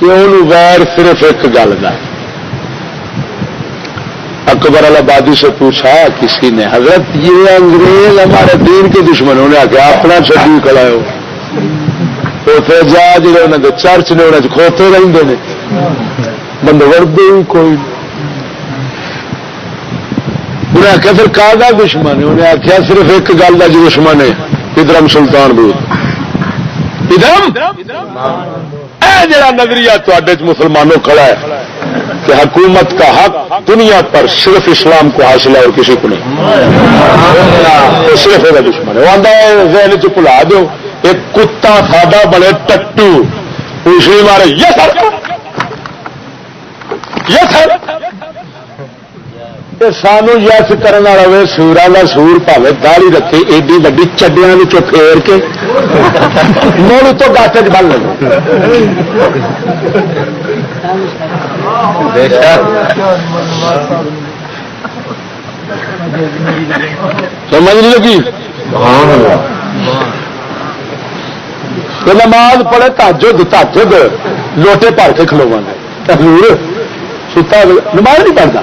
کہ انہوں غیر صرف ایک گل کا. اکبر الآبادی سے پوچھا کسی نے حضرت یہ انگریز ہمارے دین کے دشمنوں نے آ کے اپنا چڈی کھڑا ہو اتنے جا جڑے انہوں نے چرچ نے انہیں کھوتے رہتے ہیں بندے وڑتے ہی کوئی. انہیں آخیا پھر کا دشمن ہے؟ انہیں آخیا صرف ایک گل کا جو دشمن ہے ادھرم سلطان بود. جڑا نظریہ تے مسلمانوں کھڑا ہے کہ حکومت کا حق دنیا پر صرف اسلام کو حاصل ہے اور کسی کو نہیں, تو صرف ایک دشمن ہے. وہ آتا ہے ذہن چ بھلا دو ایک کتا ساڈا بڑے ٹٹو پوچھنے مارے یہ سر سانو یس کرنا رہے سورا کا سور پاوے داڑھی رکھے ایڈی وڈی چڈیا پھیر کے مڑ تو گاٹے چ بن لگے. سمجھ نہیں لگی؟ نماز پڑھے تہجد لوٹے بھر کے کھلوا حضور ستا نماز نہیں پڑھتا